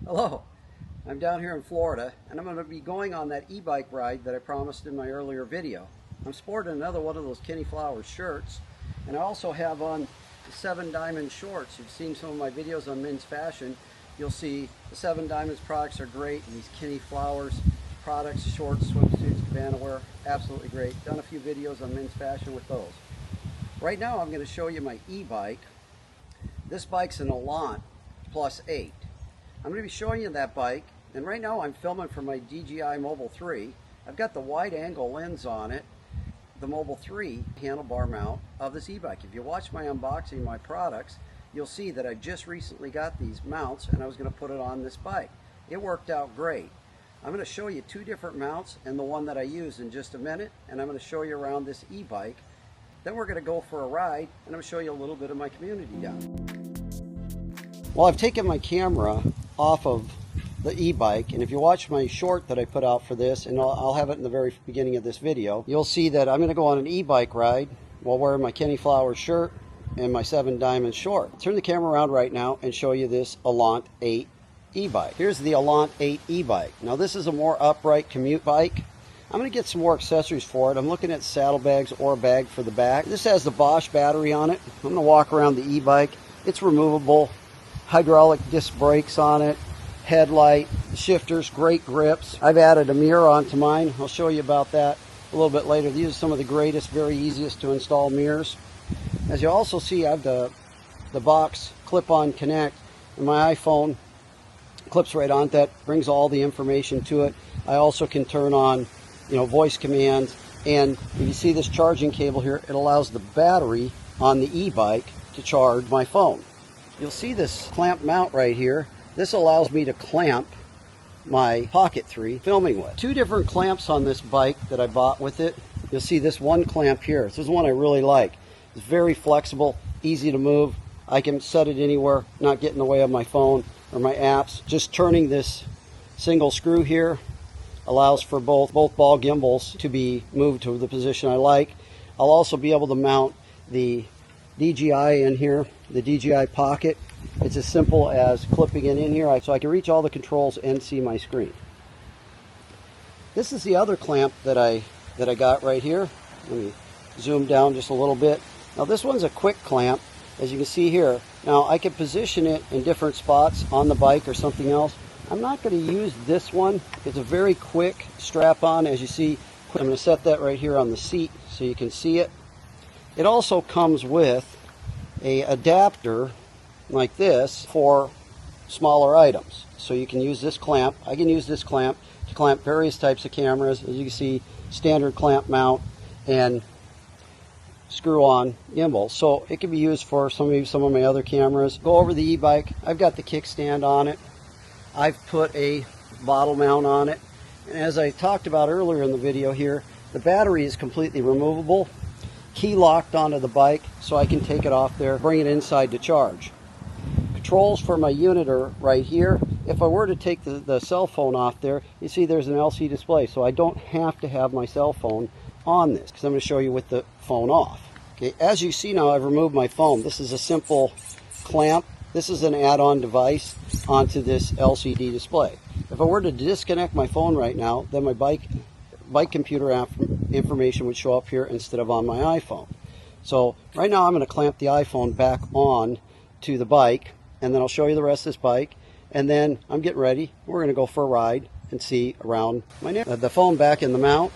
Hello, I'm down here in Florida and I'm going to be going on that e-bike ride that I promised in my earlier video. I'm sporting another one of those Kenny Flowers shirts, and I also have on the 7 Diamond shorts. You've seen some of my videos on men's fashion. You'll see the 7 Diamonds products are great, and these Kenny Flowers products, shorts, swimsuits, cabana wear, absolutely great. Done a few videos on men's fashion with those. Right now I'm going to show you my e-bike. This bike's an Elant Plus 8. I'm going to be showing you that bike, and right now I'm filming from my DJI Mobile 3. I've got the wide angle lens on it, the Mobile 3 handlebar mount of this e-bike. If you watch my unboxing of my products, you'll see that I just recently got these mounts and I was going to put it on this bike. It worked out great. I'm going to show you 2 different mounts and the one that I use in just a minute, and I'm going to show you around this e-bike. Then we're going to go for a ride and I'm going to show you a little bit of my community down. Well, I've taken my camera off of the e-bike, and if you watch my short that I put out for this, and I'll have it in the very beginning of this video, you'll see that I'm going to go on an e-bike ride while wearing my Kenny Flowers shirt and my 7 Diamond short. I'll turn the camera around right now and show you this Elant 8 e-bike. Here's the Elant 8 e-bike. Now this is a more upright commute bike. I'm going to get some more accessories for it. I'm looking at saddlebags or a bag for the back. This has the Bosch battery on it. I'm going to walk around the e-bike. It's removable. Hydraulic disc brakes on it, headlight, shifters, great grips. I've added a mirror onto mine. I'll show you about that a little bit later. These are some of the greatest, very easiest to install mirrors. As you also see, I have the box clip-on connect, and my iPhone clips right on that, brings all the information to it. I also can turn on, voice commands, and if you see this charging cable here, it allows the battery on the e-bike to charge my phone. You'll see this clamp mount right here. This allows me to clamp my Pocket 3 filming with. 2 different clamps on this bike that I bought with it. You'll see this one clamp here. This is one I really like. It's very flexible, easy to move. I can set it anywhere, not get in the way of my phone or my apps. Just turning this single screw here allows for both ball gimbals to be moved to the position I like. I'll also be able to mount the DJI in here, the DJI Pocket. It's as simple as clipping it in here so I can reach all the controls and see my screen. This is the other clamp that I got right here. Let me zoom down just a little bit. Now this one's a quick clamp, as you can see here. Now I can position it in different spots on the bike or something else. I'm not going to use this one. It's a very quick strap-on, as you see. I'm going to set that right here on the seat so you can see it. It also comes with an adapter like this for smaller items. So you can use this clamp. I can use this clamp to clamp various types of cameras. As you can see, standard clamp mount and screw-on gimbal. So it can be used for some of my other cameras. Go over the e-bike. I've got the kickstand on it. I've put a bottle mount on it. And as I talked about earlier in the video here, the battery is completely removable. Key locked onto the bike, so I can take it off there, bring it inside to charge. Controls for my unit are right here. If I were to take the cell phone off there, you see there's an LCD display, so I don't have to have my cell phone on this, because I'm going to show you with the phone off. Okay, as you see now, I've removed my phone. This is a simple clamp. This is an add-on device onto this LCD display. If I were to disconnect my phone right now, then my bike computer app information would show up here instead of on my iPhone. So right now I'm going to clamp the iPhone back on to the bike, and then I'll show you the rest of this bike, and then I'm getting ready. We're going to go for a ride and see around my neighborhood. The phone back in the mount,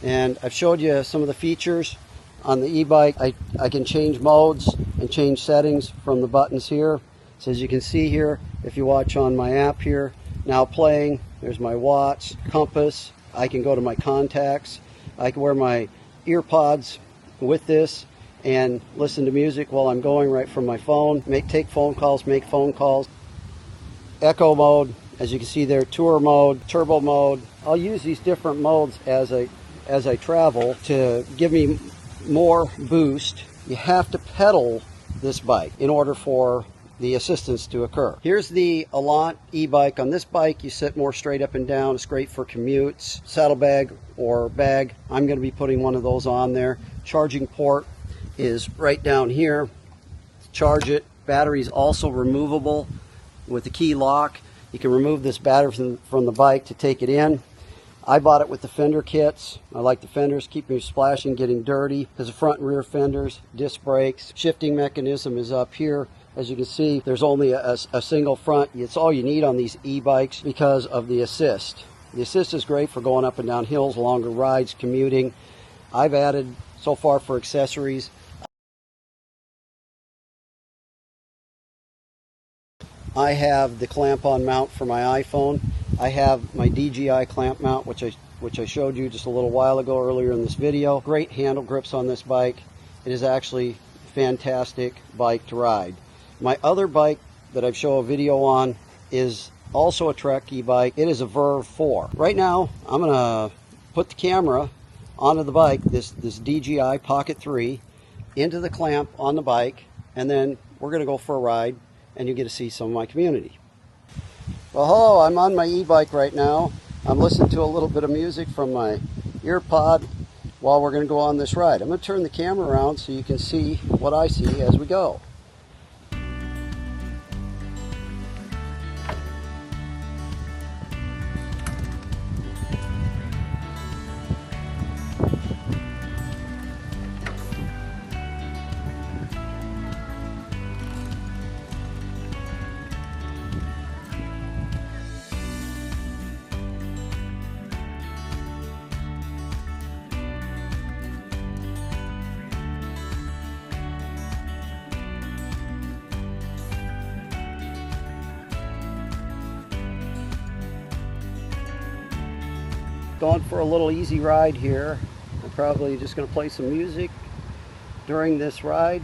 and I've showed you some of the features on the e-bike. I can change modes and change settings from the buttons here. So as you can see here, if you watch on my app here, now playing, there's my watts, compass. I can go to my contacts. I can wear my ear-pods with this and listen to music while I'm going right from my phone. Take phone calls, make phone calls. Echo mode, as you can see there, tour mode, turbo mode. I'll use these different modes as I travel to give me more boost. You have to pedal this bike in order for the assistance to occur. Here's the Elant e-bike. On this bike, you sit more straight up and down. It's great for commutes, saddlebag or bag. I'm going to be putting one of those on there. Charging port is right down here. Charge it. Battery is also removable. with the key lock. You can remove this battery from the bike to take it in. I bought it with the fender kits. I like the fenders, keep me splashing, getting dirty. There's a front and rear fenders, disc brakes. Shifting mechanism is up here. As you can see, there's only a single front. It's all you need on these e-bikes because of the assist. The assist is great for going up and down hills, longer rides, commuting. I've added, so far for accessories, I have the clamp-on mount for my iPhone. I have my DJI clamp mount, which I showed you just a little while ago earlier in this video. Great handle grips on this bike. It is actually a fantastic bike to ride. My other bike that I've shown a video on is also a Trek e-bike. It is a Verve 4. Right now, I'm gonna put the camera onto the bike, this DJI Pocket 3, into the clamp on the bike, and then we're gonna go for a ride, and you get to see some of my community. Well, hello, I'm on my e-bike right now. I'm listening to a little bit of music from my ear pod while we're gonna go on this ride. I'm gonna turn the camera around so you can see what I see as we go. Going for a little easy ride here. I'm probably just going to play some music during this ride.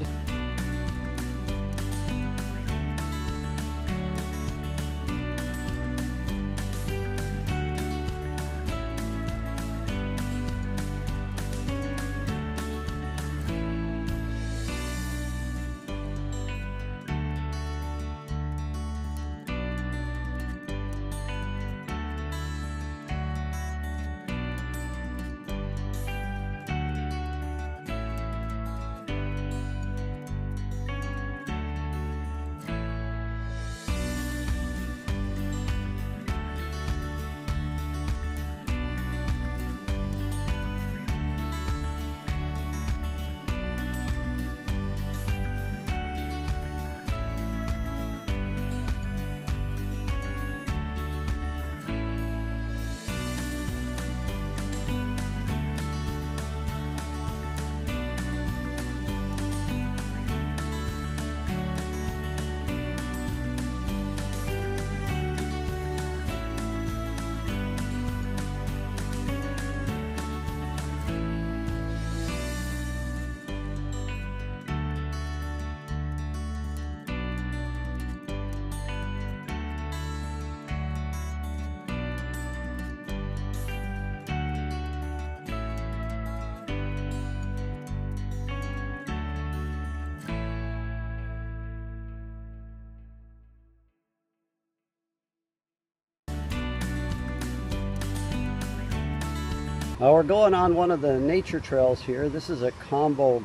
We're going on one of the nature trails here. This is a combo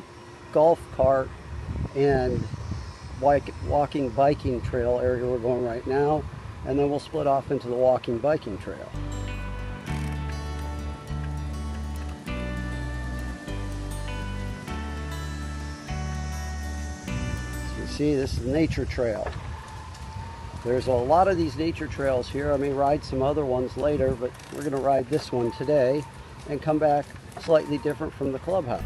golf cart and walking biking trail area we're going right now, and then we'll split off into the walking biking trail. So you see, this is the nature trail. There's a lot of these nature trails here. I may ride some other ones later, but we're going to ride this one today and come back slightly different from the clubhouse.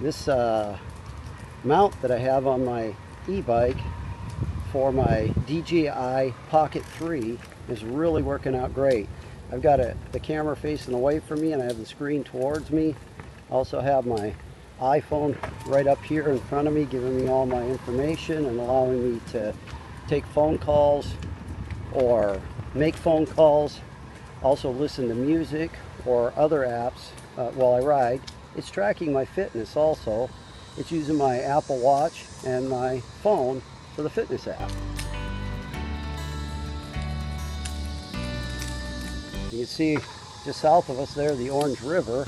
This mount that I have on my e-bike for my DJI Pocket 3 is really working out great. I've got the camera facing away from me and I have the screen towards me. I also have my iPhone right up here in front of me, giving me all my information and allowing me to take phone calls or make phone calls, also listen to music or other apps while I ride. It's tracking my fitness also. It's using my Apple Watch and my phone for the fitness app. You can see just south of us there, the Orange River.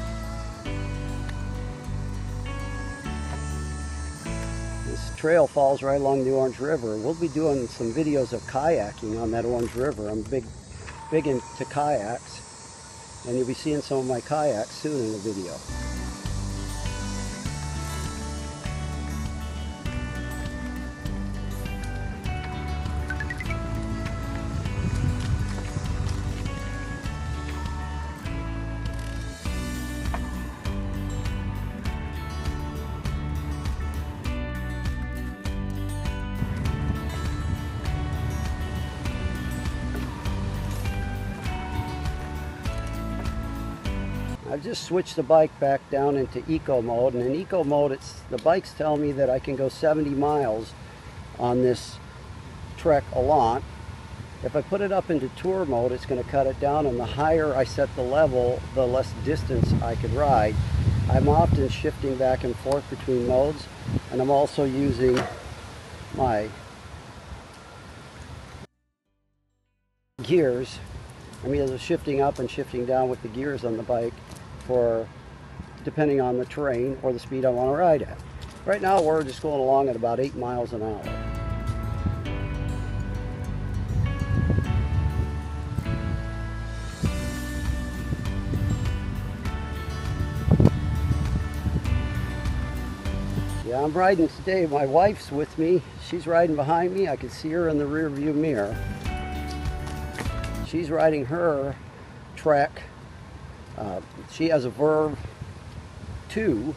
This trail falls right along the Orange River. We'll be doing some videos of kayaking on that Orange River. I'm big into kayaks, and you'll be seeing some of my kayaks soon in the video. I've just switched the bike back down into eco mode, and in eco mode the bikes tell me that I can go 70 miles on this Trek Elant. If I put it up into tour mode, it's going to cut it down, and the higher I set the level, the less distance I could ride. I'm often shifting back and forth between modes, and I'm also using my gears. I'm either shifting up and shifting down with the gears on the bike for depending on the terrain or the speed I want to ride at. Right now we're just going along at about 8 miles an hour. Yeah, I'm riding today. My wife's with me. She's riding behind me. I can see her in the rear view mirror. She's riding her Trek. She has a Verve 2.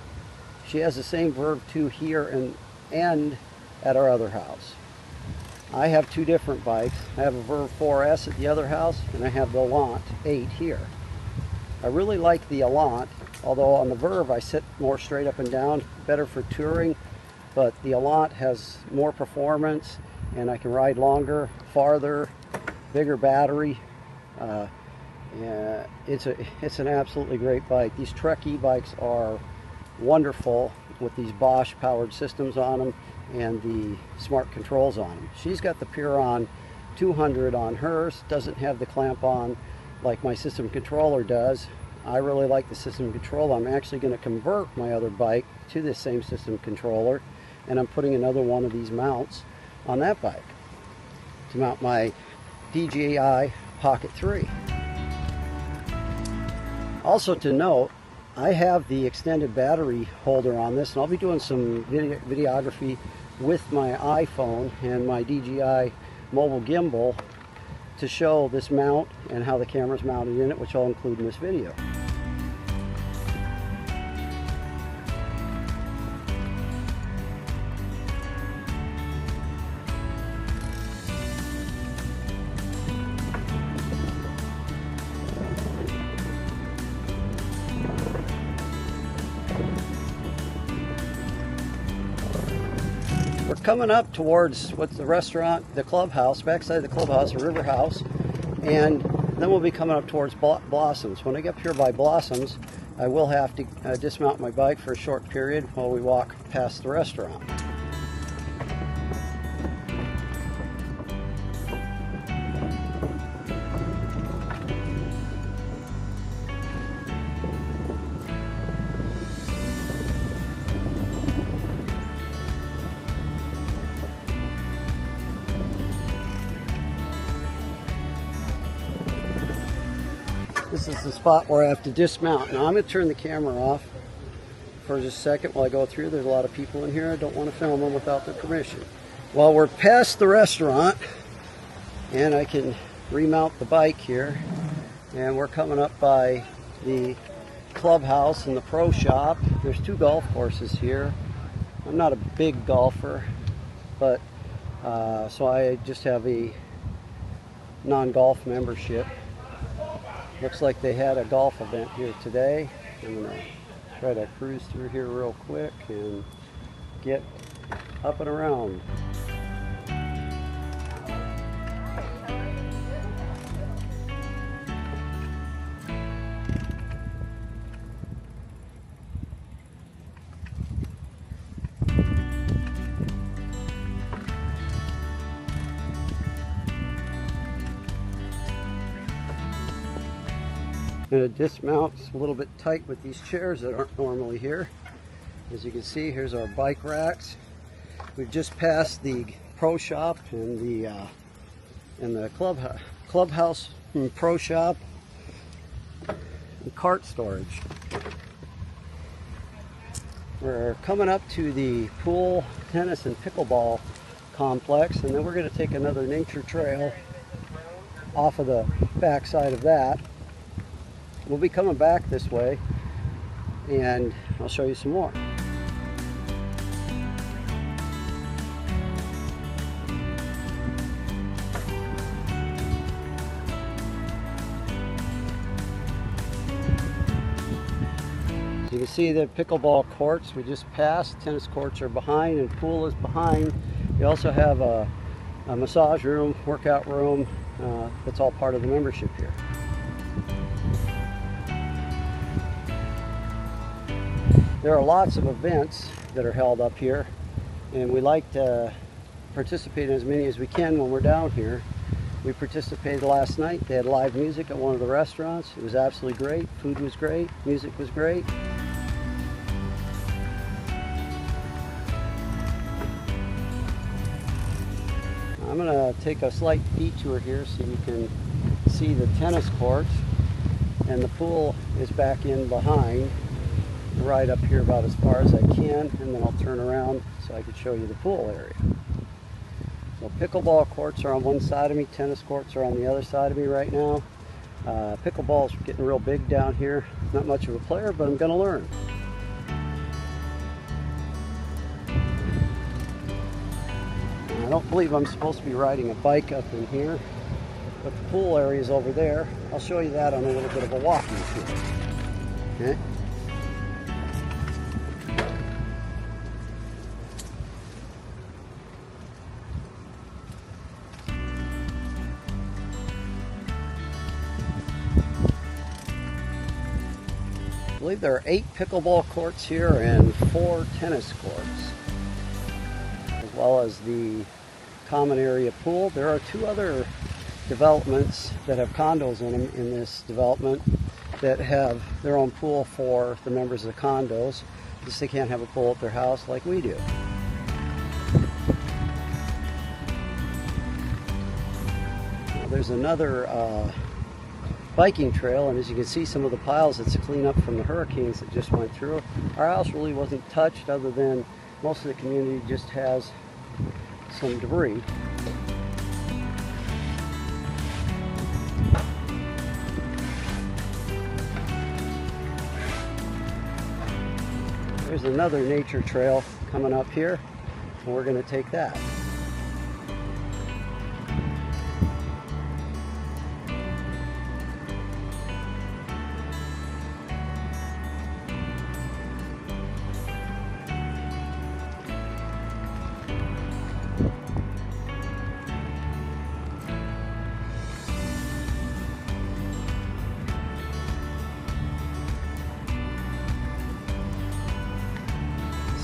She has the same Verve 2 here and at our other house. I have two different bikes. I have a Verve 4S at the other house, and I have the Elant 8 here. I really like the Elant, although on the Verve I sit more straight up and down, better for touring, but the Elant has more performance, and I can ride longer, farther, bigger battery. Yeah, it's an absolutely great bike. These Trek e-bikes are wonderful with these Bosch powered systems on them and the smart controls on them. She's got the Puron 200 on hers, doesn't have the clamp on like my system controller does. I really like the system control. I'm actually going to convert my other bike to this same system controller, and I'm putting another one of these mounts on that bike to mount my DJI Pocket 3. Also to note, I have the extended battery holder on this, and I'll be doing some videography with my iPhone and my DJI mobile gimbal to show this mount and how the camera's mounted in it, which I'll include in this video. We're coming up towards what's the restaurant, the clubhouse, backside the clubhouse, the river house, and then we'll be coming up towards Blossoms. When I get up here by Blossoms, I will have to dismount my bike for a short period while we walk past the restaurant. This is the spot where I have to dismount. Now I'm going to turn the camera off for just a second while I go through. There's a lot of people in here. I don't want to film them without their permission. Well, we're past the restaurant, and I can remount the bike here. And we're coming up by the clubhouse and the pro shop. There's two golf courses here. I'm not a big golfer, but so I just have a non-golf membership. Looks like they had a golf event here today. I'm going to try to cruise through here real quick and get up and around. I'm going to dismount. It's a little bit tight with these chairs that aren't normally here. As you can see, here's our bike racks. We've just passed the pro shop and the clubhouse and pro shop and cart storage. We're coming up to the pool, tennis, and pickleball complex, and then we're going to take another nature trail off of the back side of that. We'll be coming back this way, and I'll show you some more. You can see the pickleball courts we just passed. Tennis courts are behind and pool is behind. We also have a massage room, workout room. That's all part of the membership here. There are lots of events that are held up here, and we like to participate in as many as we can when we're down here. We participated last night. They had live music at one of the restaurants. It was absolutely great. Food was great. Music was great. I'm going to take a slight detour here so you can see the tennis courts, and the pool is back in behind. Right up here about as far as I can, and then I'll turn around so I can show you the pool area. So pickleball courts are on one side of me, tennis courts are on the other side of me right now. Pickleball's getting real big down here. Not much of a player, but I'm going to learn. I don't believe I'm supposed to be riding a bike up in here, but the pool area is over there. I'll show you that on a little bit of a walking tour. Okay? I believe there are 8 pickleball courts here and 4 tennis courts, as well as the common area pool. There are 2 other developments that have condos in them in this development that have their own pool for the members of the condos, because they can't have a pool at their house like we do. Now, there's another biking trail, and as you can see, some of the piles that's clean up from the hurricanes that just went through. Our house really wasn't touched, other than most of the community just has some debris. There's another nature trail coming up here, and we're going to take that.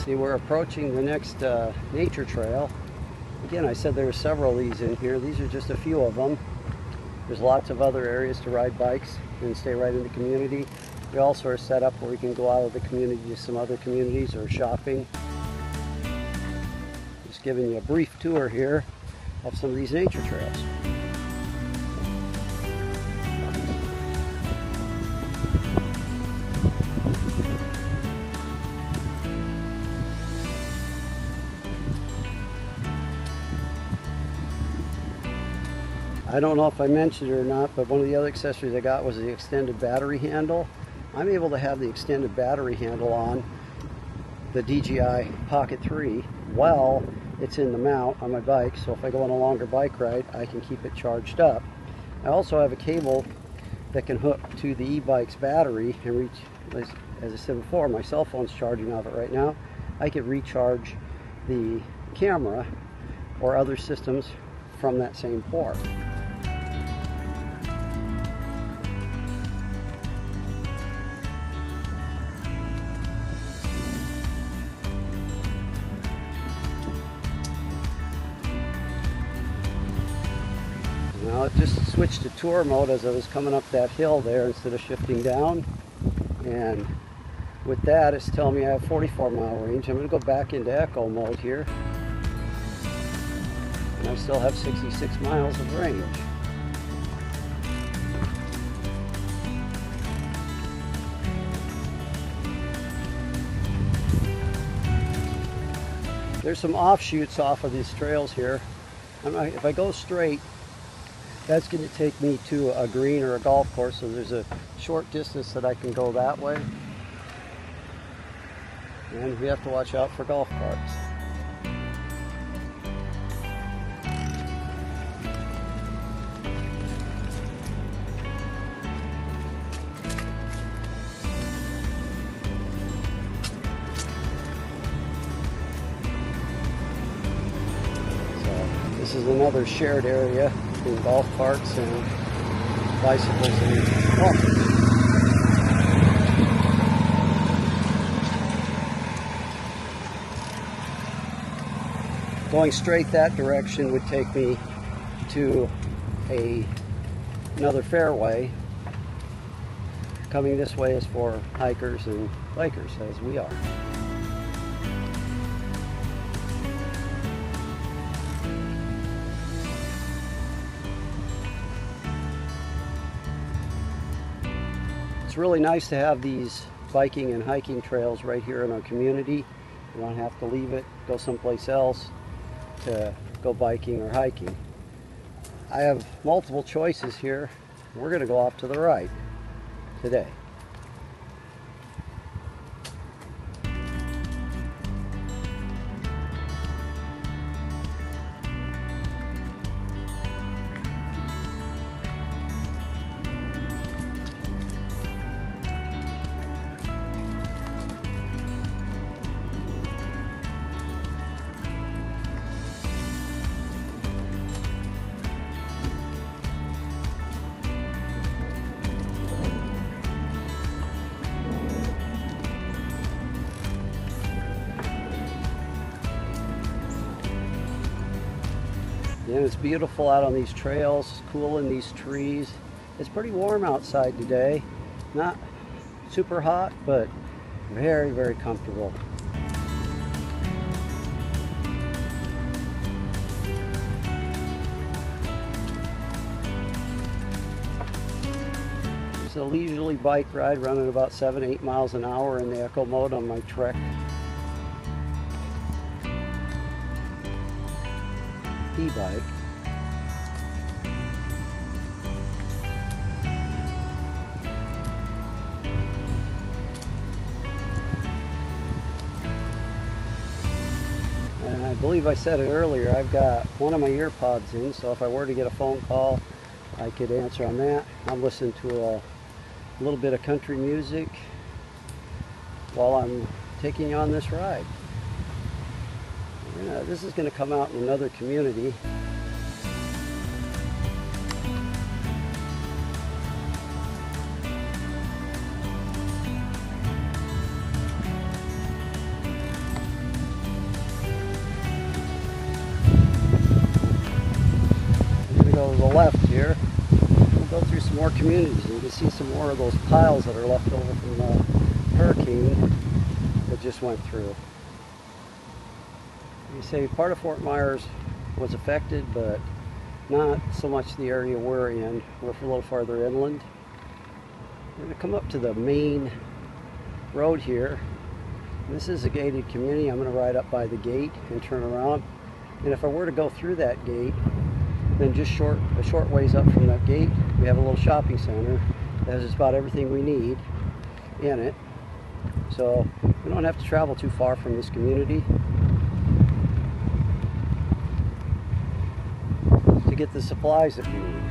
See, we're approaching the next nature trail. Again, I said there are several of these in here. These are just a few of them. There's lots of other areas to ride bikes and stay right in the community. We also are set up where we can go out of the community to some other communities or shopping. Just giving you a brief tour here of some of these nature trails. I don't know if I mentioned it or not, but one of the other accessories I got was the extended battery handle. I'm able to have the extended battery handle on the DJI Pocket 3 while it's in the mount on my bike, so if I go on a longer bike ride, I can keep it charged up. I also have a cable that can hook to the e-bike's battery and reach, as I said before, my cell phone's charging off it right now. I can recharge the camera or other systems from that same port. Now it just switched to tour mode as I was coming up that hill there instead of shifting down, and with that it's telling me I have 44-mile range. I'm going to go back into echo mode here. and I still have 66 miles of range. There's some offshoots off of these trails here. If I go straight, that's going to take me to a green or a golf course, so there's a short distance that I can go that way. And we have to watch out for golf carts. This is another shared area between golf carts and bicycles and walkers. Going straight that direction would take me to another fairway. Coming this way is for hikers and bikers, as we are. It's really nice to have these biking and hiking trails right here in our community. You don't have to leave it, go someplace else to go biking or hiking. I have multiple choices here. We're going to go off to the right today. And it's beautiful out on these trails, it's cool in these trees. It's pretty warm outside today. Not super hot, but very, very comfortable. It's a leisurely bike ride running about 7-8 miles an hour in the eco mode on my Trek e-bike. And I believe I said it earlier, I've got one of my ear pods in, so if I were to get a phone call, I could answer on that. I'm listening to a little bit of country music while I'm taking on this ride. This is going to come out in another community. I'm going to go to the left here. We'll go through some more communities. You can see some more of those piles that are left over from the hurricane that just went through. You say part of Fort Myers was affected, but not so much the area we're in. We're a little farther inland. We're going to come up to the main road here. This is a gated community. I'm going to ride up by the gate and turn around. And if I were to go through that gate, then just a short ways up from that gate, we have a little shopping center that has just about everything we need in it. So we don't have to travel too far from this community to get the supplies that we need.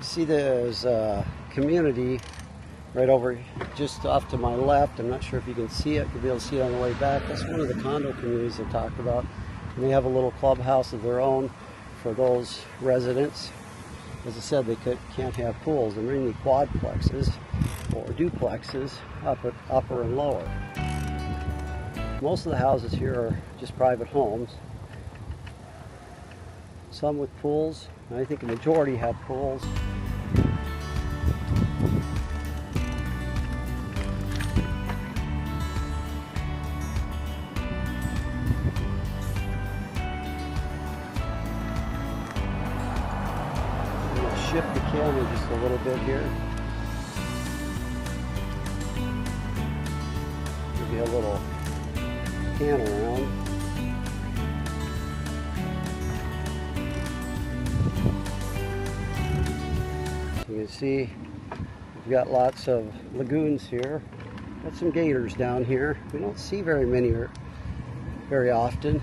See, there's a community right over just off to my left. I'm not sure if you can see it. You'll be able to see it on the way back. That's one of the condo communities I talked about. And they have a little clubhouse of their own for those residents. As I said, they can't have pools. They're mainly quadplexes or duplexes, upper and lower. Most of the houses here are just private homes. Some with pools, and I think the majority have pools. Shift the camera just a little bit here. Give you a little pan around. You can see we've got lots of lagoons here. Got some gators down here. We don't see very many very often.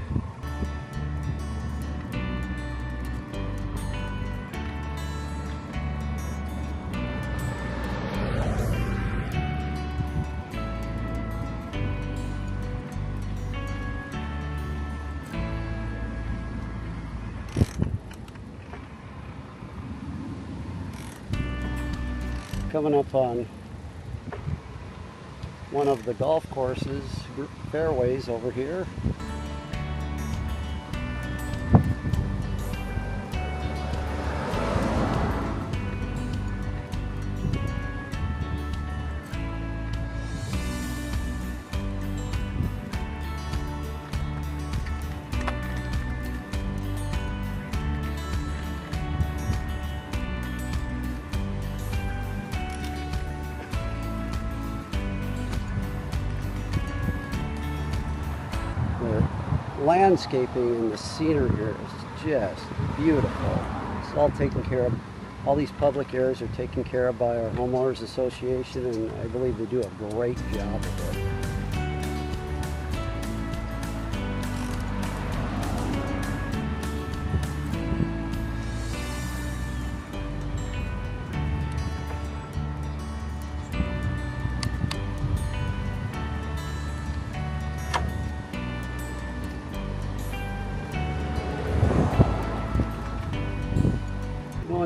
Coming up on one of the golf courses fairways over here. The landscaping and the scenery here is just beautiful. It's all taken care of. All these public areas are taken care of by our homeowners association, and I believe they do a great job of it.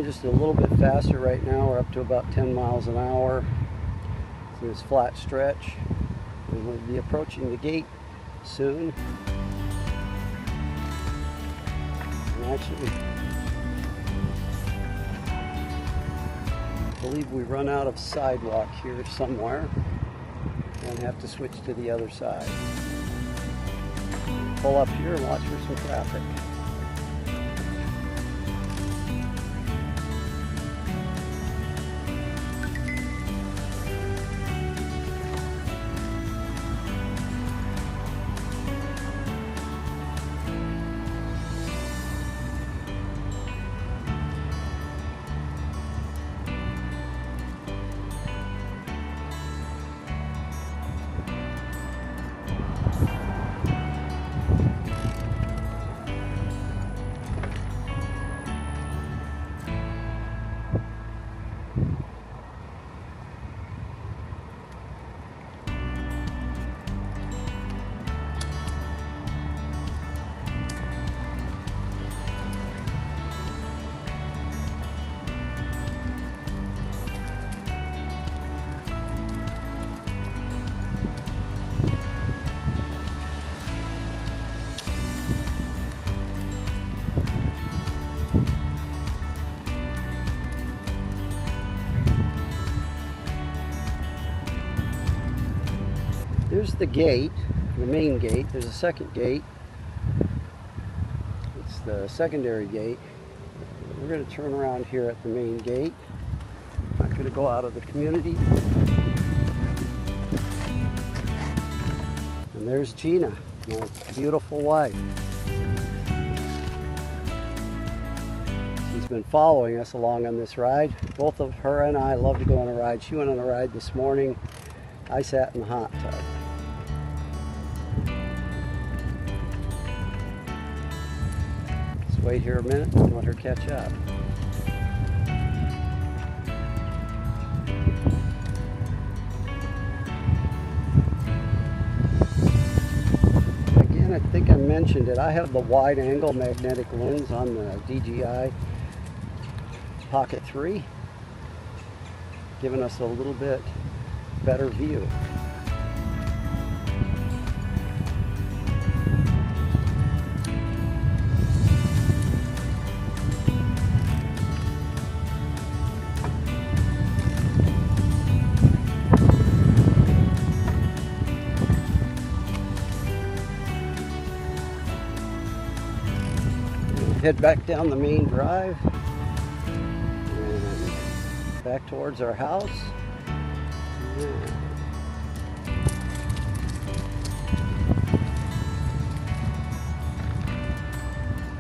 Just a little bit faster right now. We're up to about 10 miles an hour. So this flat stretch. We'll be approaching the gate soon. And actually, I believe we run out of sidewalk here somewhere and have to switch to the other side. Pull up here and watch for some traffic. Here's the gate, the main gate. There's a second gate. It's the secondary gate. We're going to turn around here at the main gate. I'm not going to go out of the community. And there's Gina, my beautiful wife. She's been following us along on this ride. Both of her and I love to go on a ride. She went on a ride this morning. I sat in the hot tub. Let's wait here a minute and let her catch up. Again, I think think I mentioned it, I have the wide angle magnetic lens on the DJI Pocket 3, giving us a little bit better view. Head back down the main drive and back towards our house.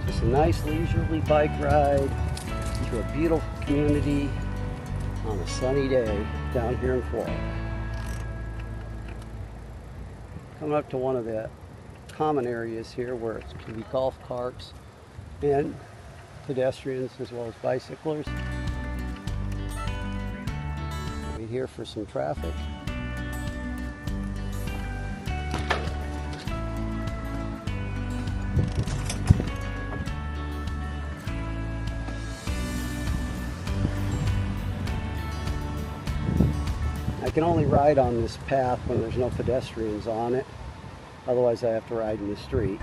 Just a nice leisurely bike ride through a beautiful community on a sunny day down here in Florida. Coming up to one of the common areas here where it can be golf carts and pedestrians as well as bicyclers. Wait here for some traffic. I can only ride on this path when there's no pedestrians on it. Otherwise I have to ride in the street.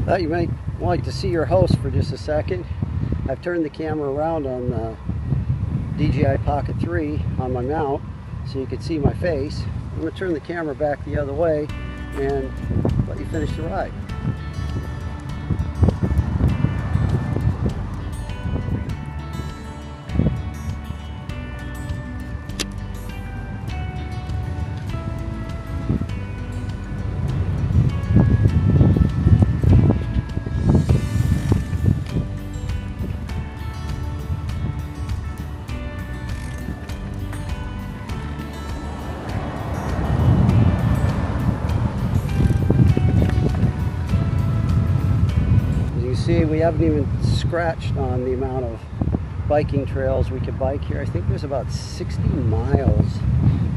Thought you might like to see your host for just a second. I've turned the camera around on the DJI Pocket 3 on my mount so you can see my face. I'm going to turn the camera back the other way and let you finish the ride. See, we haven't even scratched on the amount of biking trails we could bike here. I think there's about 60 miles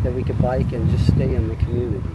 that we could bike and just stay in the community.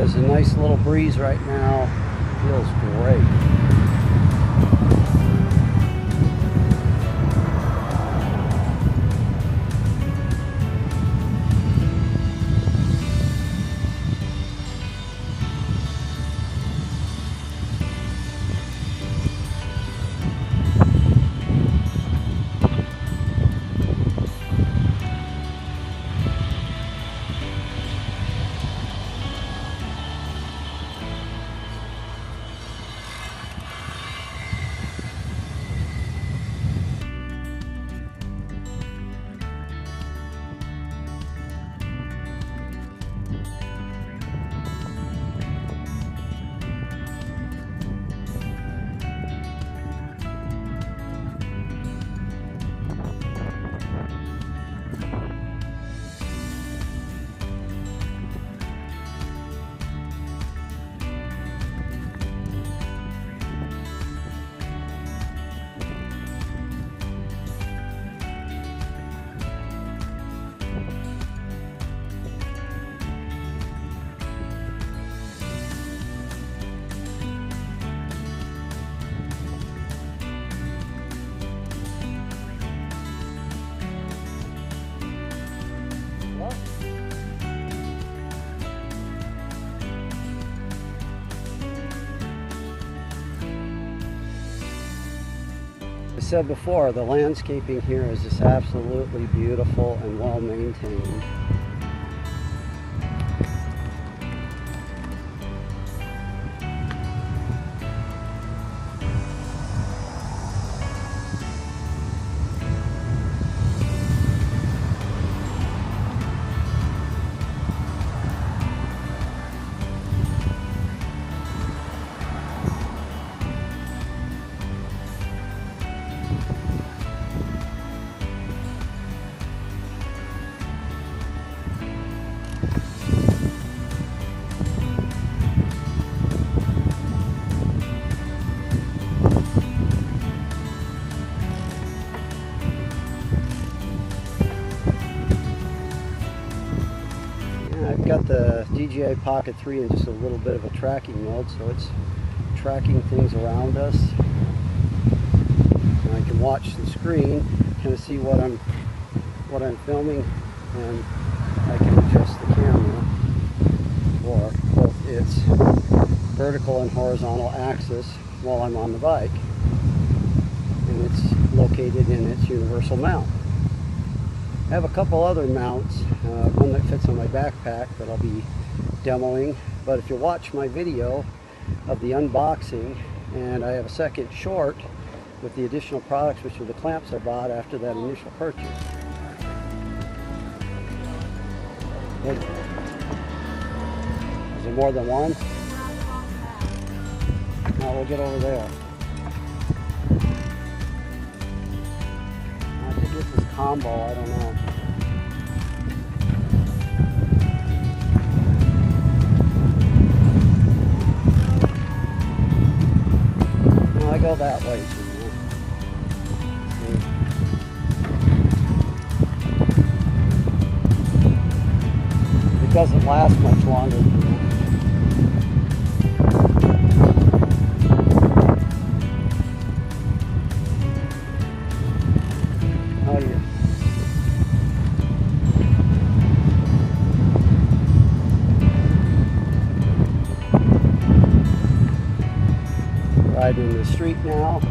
There's a nice little breeze right now. Feels great. I said before, the landscaping here is just absolutely beautiful and well maintained. I've got the DJI Pocket 3 in just a little bit of a tracking mode, so it's tracking things around us. And I can watch the screen, kind of see what I'm filming, and I can adjust the camera for both its vertical and horizontal axis while I'm on the bike. And it's located in its universal mount. I have a couple other mounts, one that fits on my backpack that I'll be demoing, but if you watch my video of the unboxing, and I have a second short with the additional products, which are the clamps I bought after that initial purchase. Is there more than one? No, we'll get over there. I think this is combo, I don't know. No, I go that way too. It doesn't last much longer. Oh yeah. Riding the street now.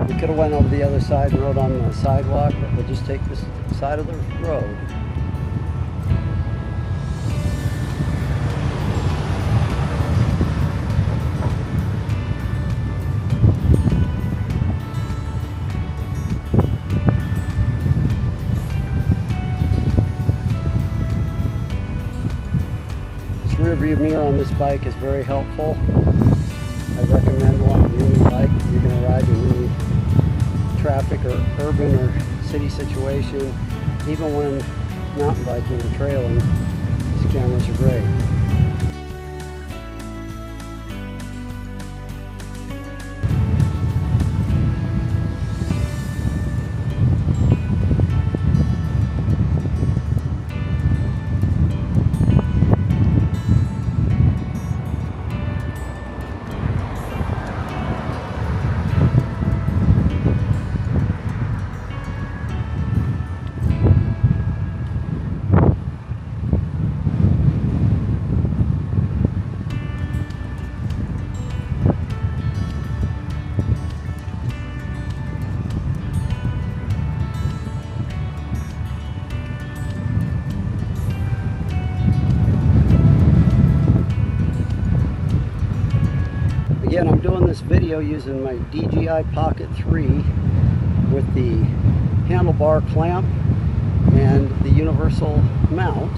We could have went over the other side and rode on the sidewalk, but we'll just take this side of the road. This rear view mirror on this bike is very helpful. I recommend one on any bike if you're going to ride in any traffic or urban or city situation. Even when mountain biking or trailing, these cameras are great. Again, I'm doing this video using my DJI Pocket 3 with the handlebar clamp and the universal mount.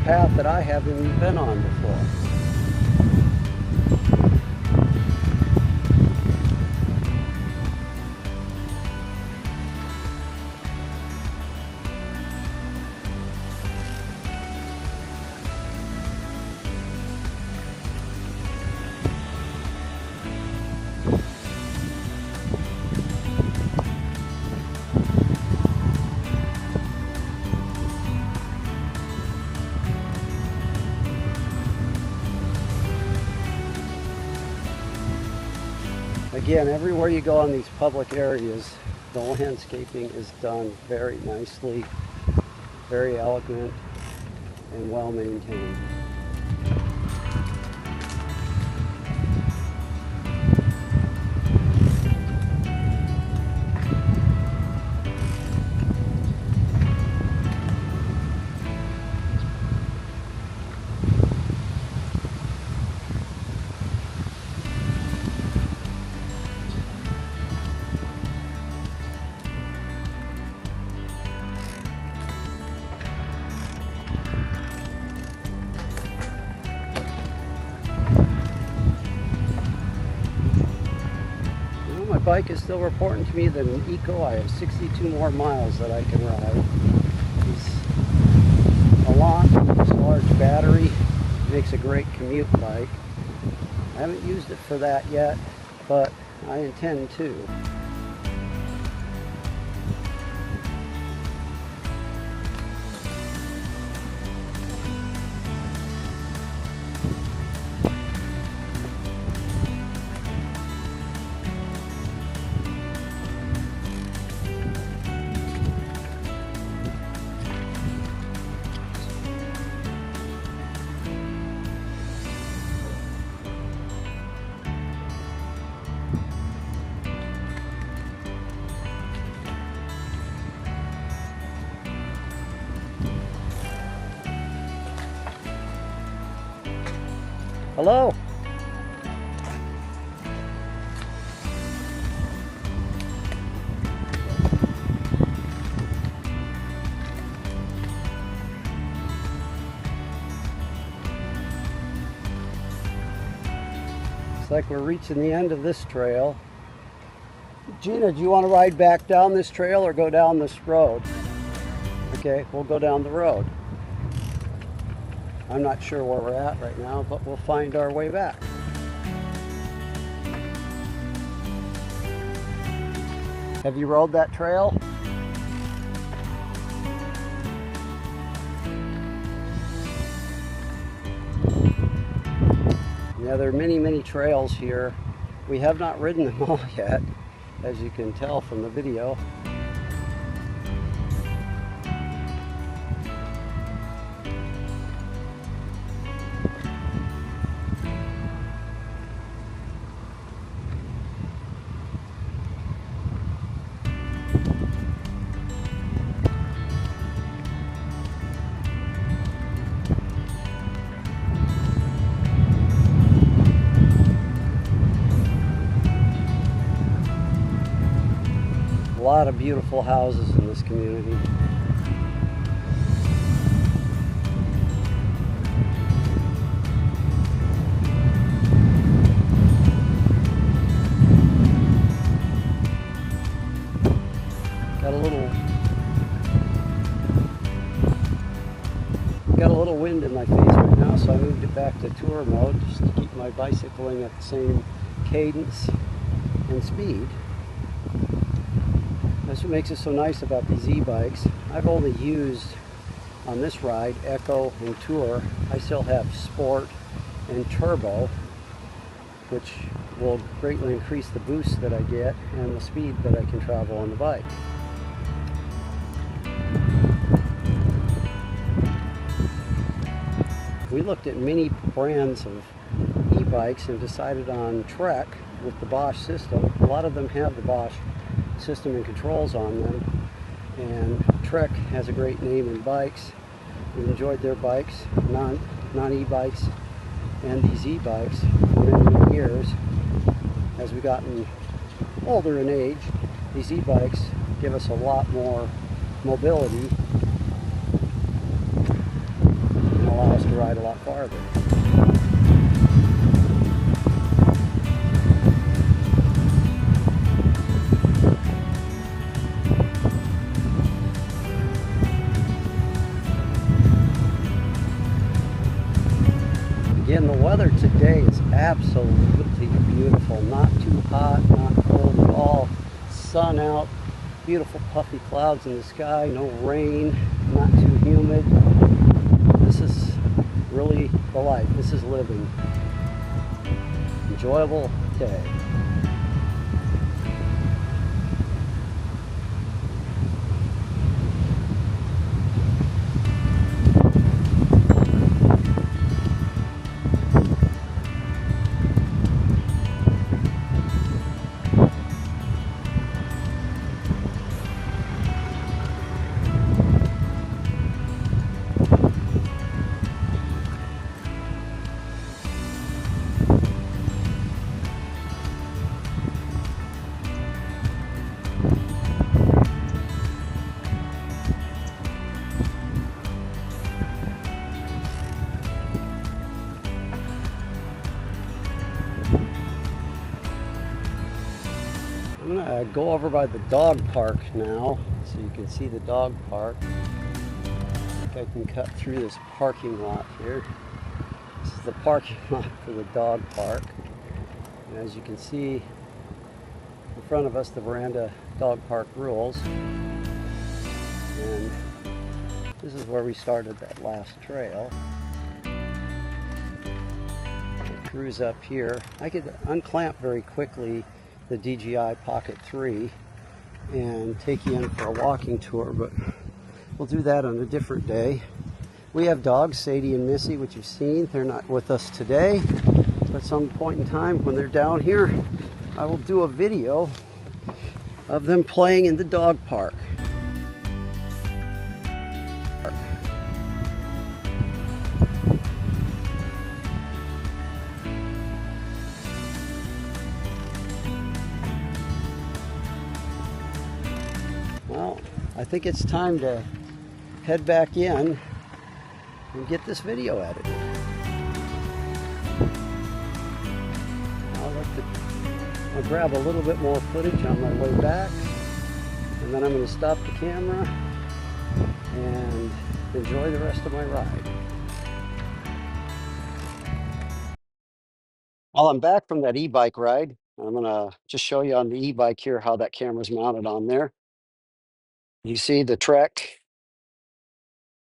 Path that I haven't been on before. Again, everywhere you go in these public areas, the landscaping is done very nicely, very elegant, and well maintained. My bike is still reporting to me that in Eco I have 62 more miles that I can ride. It's a lot. This large battery makes a great commute bike. I haven't used it for that yet, but I intend to. Hello. Looks like we're reaching the end of this trail. Gina, do you want to ride back down this trail or go down this road? Okay, we'll go down the road. I'm not sure where we're at right now, but we'll find our way back. Have you rode that trail? Yeah, there are many, many trails here. We have not ridden them all yet, as you can tell from the video. A lot of beautiful houses in this community. Got a little wind in my face right now, so I moved it back to tour mode just to keep my bicycling at the same cadence and speed. That's what makes it so nice about these e-bikes. I've only used on this ride Eco and Tour. I still have Sport and Turbo, which will greatly increase the boost that I get and the speed that I can travel on the bike. We looked at many brands of e-bikes and decided on Trek with the Bosch system. A lot of them have the Bosch system and controls on them, and Trek has a great name in bikes. We've enjoyed their bikes, non-e-bikes, and these e-bikes for many years. As we've gotten older in age, these e-bikes give us a lot more mobility and allow us to ride a lot farther. Again, the weather today is absolutely beautiful. Not too hot, not cold at all. Sun out, beautiful puffy clouds in the sky, no rain, not too humid. This is really the life. This is living. Enjoyable day. I'm gonna go over by the dog park now, so you can see the dog park. I think I can cut through this parking lot here. This is the parking lot for the dog park. And as you can see in front of us, the Verandah dog park rules. And this is where we started that last trail. I cruise up here. I could unclamp very quickly the DJI Pocket 3 and take you in for a walking tour, but we'll do that on a different day. We have dogs, Sadie and Missy, which you've seen. They're not with us today, but at some point in time when they're down here, I will do a video of them playing in the dog park. Well, I think it's time to head back in and get this video edited. I'll grab a little bit more footage on my way back, and then I'm going to stop the camera and enjoy the rest of my ride. Well, I'm back from that e-bike ride. I'm going to just show you on the e-bike here how that camera's mounted on there. You see the Trek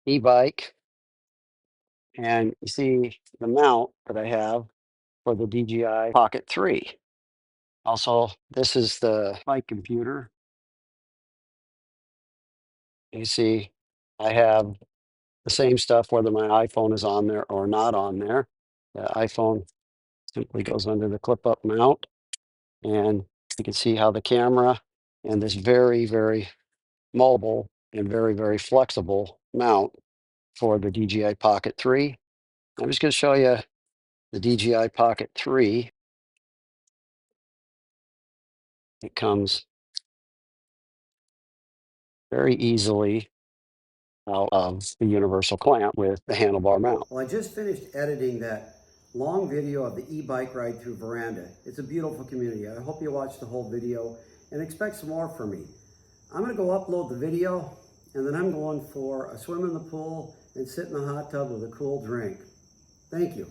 e-bike, and you see the mount that I have for the DJI Pocket 3. Also, this is the bike computer. You see, I have the same stuff whether my iPhone is on there or not on there. The iPhone simply goes under the clip-up mount, and you can see how the camera and this very, very mobile and very, very flexible mount for the DJI Pocket 3. I'm just going to show you the DJI Pocket 3. It comes very easily out of the universal clamp with the handlebar mount. Well, I just finished editing that long video of the e-bike ride through Verandah. It's a beautiful community. I hope you watch the whole video and expect some more from me. I'm going to go upload the video, and then I'm going for a swim in the pool and sit in the hot tub with a cool drink. Thank you.